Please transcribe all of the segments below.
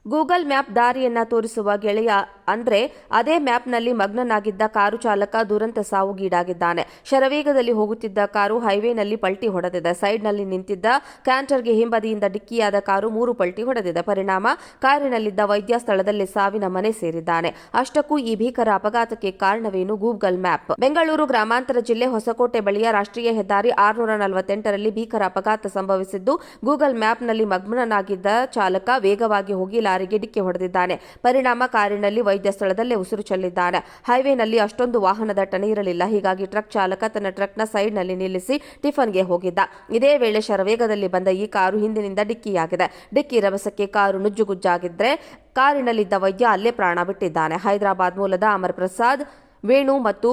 Google map ದಾರಿಯನ್ನ ತೋರಿಸುವ ಗೆಳೆಯ ಅಂದ್ರೆ ಅದೇ ಮ್ಯಾಪ್ನಲ್ಲಿ ಮಗ್ನನಾಗಿದ್ದ ಕಾರು ಚಾಲಕ ದುರಂತ ಸಾವುಗೀಡಾಗಿದ್ದಾನೆ. ಶರವೇಗದಲ್ಲಿ ಹೋಗುತ್ತಿದ್ದ ಕಾರು ಹೈವೇನಲ್ಲಿ ಪಲ್ಟಿ ಹೊಡೆದಿದೆ. ಸೈಡ್ನಲ್ಲಿ ನಿಂತಿದ್ದ ಕ್ಯಾಂಟರ್ಗೆ ಹಿಂಬದಿಯಿಂದ ಡಿಕ್ಕಿಯಾದ ಕಾರು 3 ಪಲ್ಟಿ ಹೊಡೆದಿದೆ. ಪರಿಣಾಮ ಕಾರಿನಲ್ಲಿದ್ದ ವೈದ್ಯ ಸ್ಥಳದಲ್ಲೇ ಸಾವಿನ ಮನೆ ಸೇರಿದ್ದಾನೆ. ಅಷ್ಟಕ್ಕೂ ಈ ಭೀಕರ ಅಪಘಾತಕ್ಕೆ ಕಾರಣವೇನು? Google map. ಬೆಂಗಳೂರು ಗ್ರಾಮಾಂತರ ಜಿಲ್ಲೆ ಹೊಸಕೋಟೆ ಬಳಿಯ ರಾಷ್ಟ್ರೀಯ ಹೆದ್ದಾರಿ 648ರಲ್ಲಿ ಭೀಕರ ಅಪಘಾತ ಸಂಭವಿಸಿದ್ದು, ಗೂಗಲ್ ಮ್ಯಾಪ್ನಲ್ಲಿ ಮಗ್ನನಾಗಿದ್ದ ಚಾಲಕ ವೇಗವಾಗಿ ಹೋಗಿ ಲಾರಿಗೆ ಡಿಕ್ಕಿ ಹೊಡೆದಿದ್ದಾನೆ. ಪರಿಣಾಮ ಕಾರಿನಲ್ಲಿ ವೈದ್ಯ ಸ್ಥಳದಲ್ಲೇ ಉಸಿರು ಚೆಲ್ಲಿದ್ದಾನೆ. ಹೈವೇನಲ್ಲಿ ಅಷ್ಟೊಂದು ವಾಹನ ದಟ್ಟಣೆ ಇರಲಿಲ್ಲ. ಹೀಗಾಗಿ ಟ್ರಕ್ ಚಾಲಕ ತನ್ನ ಟ್ರಕ್ನ ಸೈಡ್ನಲ್ಲಿ ನಿಲ್ಲಿಸಿ ಟಿಫನ್ಗೆ ಹೋಗಿದ್ದ. ಇದೇ ವೇಳೆ ಶರವೇಗದಲ್ಲಿ ಬಂದ ಈ ಕಾರು ಹಿಂದಿನಿಂದ ಡಿಕ್ಕಿಯಾಗಿದೆ. ಡಿಕ್ಕಿ ರಭಸಕ್ಕೆ ಕಾರು ನುಜ್ಜುಗುಜ್ಜಾಗಿದ್ರೆ ಕಾರಿನಲ್ಲಿದ್ದ ವೈದ್ಯ ಅಲ್ಲೇ ಪ್ರಾಣ ಬಿಟ್ಟಿದ್ದಾನೆ. ಹೈದರಾಬಾದ್ ಮೂಲದ ಅಮರ್ ಪ್ರಸಾದ್, ವೇಣು ಮತ್ತು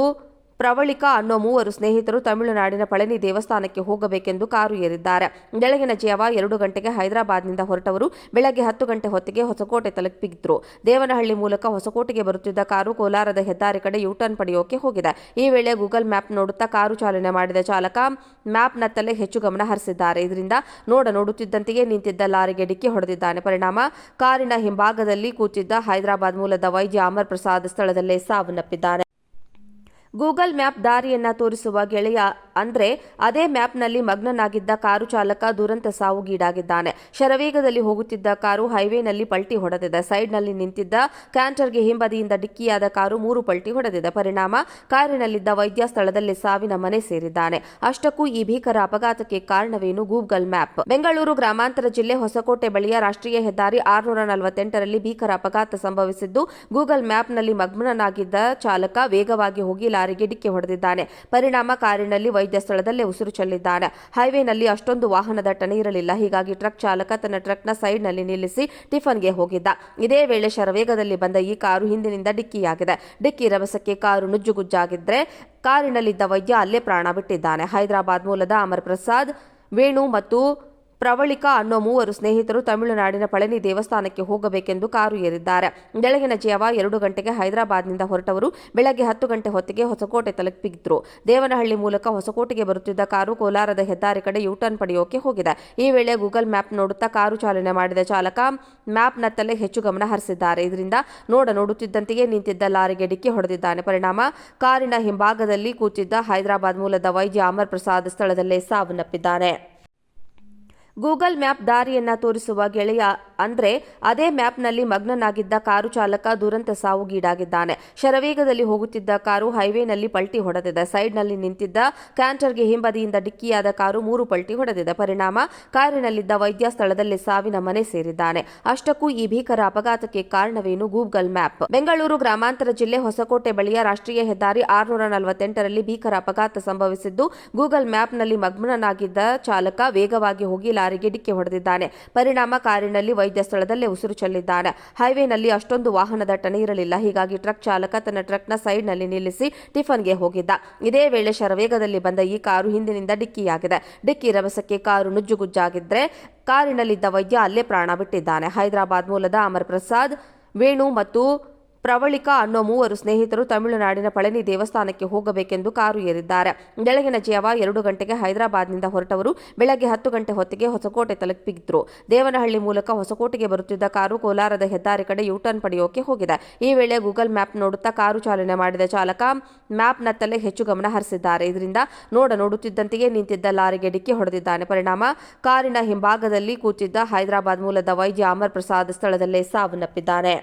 ಪ್ರವಳಿಕಾ ಅನ್ನೋ 3 ಸ್ನೇಹಿತರು ತಮಿಳುನಾಡಿನ ಪಳನಿ ದೇವಸ್ಥಾನಕ್ಕೆ ಹೋಗಬೇಕೆಂದು ಕಾರು ಏರಿದ್ದಾರೆ. ಬೆಳಗಿನ ಜಾವ 2 ಗಂಟೆಗೆ ಹೈದರಾಬಾದ್ನಿಂದ ಹೊರಟವರು ಬೆಳಗ್ಗೆ 10 ಗಂಟೆ ಹೊತ್ತಿಗೆ ಹೊಸಕೋಟೆ ತಲುಪಿದ್ರು. ದೇವನಹಳ್ಳಿ ಮೂಲಕ ಹೊಸಕೋಟೆಗೆ ಬರುತ್ತಿದ್ದ ಕಾರು ಕೋಲಾರದ ಹೆದ್ದಾರಿ ಕಡೆ ಯೂಟರ್ನ್ ಪಡೆಯೋಕೆ ಹೋಗಿದೆ. ಈ ವೇಳೆ ಗೂಗಲ್ ಮ್ಯಾಪ್ ನೋಡುತ್ತಾ ಕಾರು ಚಾಲನೆ ಮಾಡಿದ ಚಾಲಕ ಮ್ಯಾಪ್ನತ್ತಲೇ ಹೆಚ್ಚು ಗಮನ ಹರಿಸಿದ್ದಾರೆ. ಇದರಿಂದ ನೋಡುತ್ತಿದ್ದಂತೆಯೇ ನಿಂತಿದ್ದ ಲಾರಿಗೆ ಡಿಕ್ಕಿ ಹೊಡೆದಿದ್ದಾನೆ. ಪರಿಣಾಮ ಕಾರಿನ ಹಿಂಭಾಗದಲ್ಲಿ ಕೂತಿದ್ದ ಹೈದರಾಬಾದ್ ಮೂಲದ ವೈದ್ಯ ಅಮರ್ ಪ್ರಸಾದ್ ಸ್ಥಳದಲ್ಲೇ ಸಾವನ್ನಪ್ಪಿದ್ದಾನೆ. ಗೂಗಲ್ ಮ್ಯಾಪ್ ದಾರಿಯನ್ನ ತೋರಿಸುವ ಗೆಳೆಯ ಅಂದ್ರೆ ಅದೇ ಮ್ಯಾಪ್ನಲ್ಲಿ ಮಗ್ನನಾಗಿದ್ದ ಕಾರು ಚಾಲಕ ದುರಂತ ಸಾವುಗೀಡಾಗಿದ್ದಾನೆ. ಶರವೇಗದಲ್ಲಿ ಹೋಗುತ್ತಿದ್ದ ಕಾರು ಹೈವೇನಲ್ಲಿ ಪಲ್ಟಿ ಹೊಡೆದಿದೆ. ಸೈಡ್ನಲ್ಲಿ ನಿಂತಿದ್ದ ಕ್ಯಾಂಟರ್ಗೆ ಹಿಂಬದಿಯಿಂದ ಡಿಕ್ಕಿಯಾದ ಕಾರು 3 ಪಲ್ಟಿ ಹೊಡೆದಿದೆ. ಪರಿಣಾಮ ಕಾರಿನಲ್ಲಿದ್ದ ವೈದ್ಯ ಸ್ಥಳದಲ್ಲೇ ಸಾವಿನ ಮನೆ ಸೇರಿದ್ದಾನೆ. ಅಷ್ಟಕ್ಕೂ ಈ ಭೀಕರ ಅಪಘಾತಕ್ಕೆ ಕಾರಣವೇನು? Google map. ಬೆಂಗಳೂರು ಗ್ರಾಮಾಂತರ ಜಿಲ್ಲೆ ಹೊಸಕೋಟೆ ಬಳಿಯ ರಾಷ್ಟ್ರೀಯ ಹೆದ್ದಾರಿ 648ರಲ್ಲಿ ಭೀಕರ ಅಪಘಾತ ಸಂಭವಿಸಿದ್ದು, ಗೂಗಲ್ ಮ್ಯಾಪ್ನಲ್ಲಿ ಮಗ್ನನಾಗಿದ್ದ ಚಾಲಕ ವೇಗವಾಗಿ ಹೋಗಿ ಲಾರಿಗೆ ಡಿಕ್ಕಿ ಹೊಡೆದಿದ್ದಾನೆ. ಪರಿಣಾಮ ಕಾರಿನಲ್ಲಿ ವೈದ್ಯ ಸ್ಥಳದಲ್ಲೇ ಉಸಿರು ಚೆಲ್ಲಿದ್ದಾನೆ. ಹೈವೇನಲ್ಲಿ ಅಷ್ಟೊಂದು ವಾಹನ ದಟ್ಟಣೆ ಇರಲಿಲ್ಲ. ಹೀಗಾಗಿ ಟ್ರಕ್ ಚಾಲಕ ತನ್ನ ಟ್ರಕ್ನ ಸೈಡ್ನಲ್ಲಿ ನಿಲ್ಲಿಸಿ ಟಿಫನ್ಗೆ ಹೋಗಿದ್ದ. ಇದೇ ವೇಳೆ ಶರವೇಗದಲ್ಲಿ ಬಂದ ಈ ಕಾರು ಹಿಂದಿನಿಂದ ಡಿಕ್ಕಿಯಾಗಿದೆ. ಡಿಕ್ಕಿ ರಭಸಕ್ಕೆ ಕಾರು ನುಜ್ಜುಗುಜ್ಜಾಗಿದ್ರೆ ಕಾರಿನಲ್ಲಿದ್ದ ವೈದ್ಯ ಅಲ್ಲೇ ಪ್ರಾಣ ಬಿಟ್ಟಿದ್ದಾನೆ. ಹೈದರಾಬಾದ್ ಮೂಲದ ಅಮರ್ ಪ್ರಸಾದ್, ವೇಣು ಮತ್ತು ಪ್ರವಳಿಕಾ ಅನ್ನೋ 3 ಸ್ನೇಹಿತರು ತಮಿಳುನಾಡಿನ ಪಳನಿ ದೇವಸ್ಥಾನಕ್ಕೆ ಹೋಗಬೇಕೆಂದು ಕಾರು ಏರಿದ್ದಾರೆ. ಬೆಳಗಿನ ಜಾವ 2 ಗಂಟೆಗೆ ಹೈದರಾಬಾದ್ನಿಂದ ಹೊರಟವರು ಬೆಳಗ್ಗೆ 10 ಗಂಟೆ ಹೊತ್ತಿಗೆ ಹೊಸಕೋಟೆ ತಲುಪಿದ್ರು. ದೇವನಹಳ್ಳಿ ಮೂಲಕ ಹೊಸಕೋಟೆಗೆ ಬರುತ್ತಿದ್ದ ಕಾರು ಕೋಲಾರದ ಹೆದ್ದಾರಿ ಕಡೆ ಯೂಟರ್ನ್ ಪಡೆಯೋಕೆ ಹೋಗಿದೆ. ಈ ವೇಳೆ ಗೂಗಲ್ ಮ್ಯಾಪ್ ನೋಡುತ್ತಾ ಕಾರು ಚಾಲನೆ ಮಾಡಿದ ಚಾಲಕ ಮ್ಯಾಪ್ನತ್ತಲೇ ಹೆಚ್ಚು ಗಮನ ಹರಿಸಿದ್ದಾರೆ. ಇದರಿಂದ ನೋಡುತ್ತಿದ್ದಂತೆಯೇ ನಿಂತಿದ್ದ ಲಾರಿಗೆ ಡಿಕ್ಕಿ ಹೊಡೆದಿದ್ದಾನೆ. ಪರಿಣಾಮ ಕಾರಿನ ಹಿಂಭಾಗದಲ್ಲಿ ಕೂತಿದ್ದ ಹೈದರಾಬಾದ್ ಮೂಲದ ವೈದ್ಯ ಅಮರ್ ಪ್ರಸಾದ್ ಸ್ಥಳದಲ್ಲೇ ಸಾವನ್ನಪ್ಪಿದ್ದಾನೆ. ಗೂಗಲ್ ಮ್ಯಾಪ್ ದಾರಿಯನ್ನ ತೋರಿಸುವ ಗೆಳೆಯ ಅಂದ್ರೆ ಅದೇ ಮ್ಯಾಪ್ನಲ್ಲಿ ಮಗ್ನನಾಗಿದ್ದ ಕಾರು ಚಾಲಕ ದುರಂತ ಸಾವುಗೀಡಾಗಿದ್ದಾನೆ. ಶರವೇಗದಲ್ಲಿ ಹೋಗುತ್ತಿದ್ದ ಕಾರು ಹೈವೇನಲ್ಲಿ ಪಲ್ಟಿ ಹೊಡೆದಿದೆ. ಸೈಡ್ನಲ್ಲಿ ನಿಂತಿದ್ದ ಕ್ಯಾಂಟರ್ಗೆ ಹಿಂಬದಿಯಿಂದ ಡಿಕ್ಕಿಯಾದ ಕಾರು 3 ಪಲ್ಟಿ ಹೊಡೆದಿದೆ. ಪರಿಣಾಮ ಕಾರಿನಲ್ಲಿದ್ದ ವೈದ್ಯ ಸ್ಥಳದಲ್ಲೇ ಸಾವಿನ ಮನೆ ಸೇರಿದ್ದಾನೆ. ಅಷ್ಟಕ್ಕೂ ಈ ಭೀಕರ ಅಪಘಾತಕ್ಕೆ ಕಾರಣವೇನು? Google map. ಬೆಂಗಳೂರು ಗ್ರಾಮಾಂತರ ಜಿಲ್ಲೆ ಹೊಸಕೋಟೆ ಬಳಿಯ ರಾಷ್ಟ್ರೀಯ ಹೆದ್ದಾರಿ 648ರಲ್ಲಿ ಭೀಕರ ಅಪಘಾತ ಸಂಭವಿಸಿದ್ದು, ಗೂಗಲ್ ಮ್ಯಾಪ್ನಲ್ಲಿ ಮಗ್ನನಾಗಿದ್ದ ಚಾಲಕ ವೇಗವಾಗಿ ಹೋಗಿ ಲಾರಿಗೆ ಡಿಕ್ಕಿ ಹೊಡೆದಿದ್ದಾನೆ. ಪರಿಣಾಮ ಕಾರಿನಲ್ಲಿ ವೈದ್ಯ ಸ್ಥಳದಲ್ಲೇ ಉಸಿರು ಚೆಲ್ಲಿದ್ದಾನೆ. ಹೈವೇನಲ್ಲಿ ಅಷ್ಟೊಂದು ವಾಹನ ದಟ್ಟಣೆ ಇರಲಿಲ್ಲ. ಹೀಗಾಗಿ ಟ್ರಕ್ ಚಾಲಕ ತನ್ನ ಟ್ರಕ್ನ ಸೈಡ್ನಲ್ಲಿ ನಿಲ್ಲಿಸಿ ಟಿಫನ್ಗೆ ಹೋಗಿದ್ದ. ಇದೇ ವೇಳೆ ಶರವೇಗದಲ್ಲಿ ಬಂದ ಈ ಕಾರು ಹಿಂದಿನಿಂದ ಡಿಕ್ಕಿಯಾಗಿದೆ. ಡಿಕ್ಕಿ ರಭಸಕ್ಕೆ ಕಾರು ನುಜ್ಜುಗುಜ್ಜಾಗಿದ್ರೆ ಕಾರಿನಲ್ಲಿದ್ದ ವೈದ್ಯ ಅಲ್ಲೇ ಪ್ರಾಣ ಬಿಟ್ಟಿದ್ದಾನೆ. ಹೈದರಾಬಾದ್ ಮೂಲದ ಅಮರ್ ಪ್ರಸಾದ್, ವೇಣು ಮತ್ತು ಪ್ರವಳಿಕಾ ಅನ್ನೋ 3 ಸ್ನೇಹಿತರು ತಮಿಳುನಾಡಿನ ಪಳನಿ ದೇವಸ್ಥಾನಕ್ಕೆ ಹೋಗಬೇಕೆಂದು ಕಾರು ಏರಿದ್ದಾರೆ. ಬೆಳಗಿನ ಜಾವ 2 ಗಂಟೆಗೆ ಹೈದರಾಬಾದ್ನಿಂದ ಹೊರಟವರು ಬೆಳಗ್ಗೆ 10 ಗಂಟೆ ಹೊತ್ತಿಗೆ ಹೊಸಕೋಟೆ ತಲುಪಿದ್ರು. ದೇವನಹಳ್ಳಿ ಮೂಲಕ ಹೊಸಕೋಟೆಗೆ ಬರುತ್ತಿದ್ದ ಕಾರು ಕೋಲಾರದ ಹೆದ್ದಾರಿ ಕಡೆ ಯೂಟರ್ನ್ ಪಡೆಯೋಕೆ ಹೋಗಿದೆ. ಈ ವೇಳೆ ಗೂಗಲ್ ಮ್ಯಾಪ್ ನೋಡುತ್ತಾ ಕಾರು ಚಾಲನೆ ಮಾಡಿದ ಚಾಲಕ ಮ್ಯಾಪ್ನತ್ತಲೇ ಹೆಚ್ಚು ಗಮನ ಹರಿಸಿದ್ದಾರೆ. ಇದರಿಂದ ನೋಡುತ್ತಿದ್ದಂತೆಯೇ ನಿಂತಿದ್ದ ಲಾರಿಗೆ ಡಿಕ್ಕಿ ಹೊಡೆದಿದ್ದಾನೆ. ಪರಿಣಾಮ ಕಾರಿನ ಹಿಂಭಾಗದಲ್ಲಿ ಕೂತಿದ್ದ ಹೈದರಾಬಾದ್ ಮೂಲದ ವೈದ್ಯ ಅಮರ್ ಪ್ರಸಾದ್ ಸ್ಥಳದಲ್ಲೇ ಸಾವನ್ನಪ್ಪಿದ್ದಾನೆ.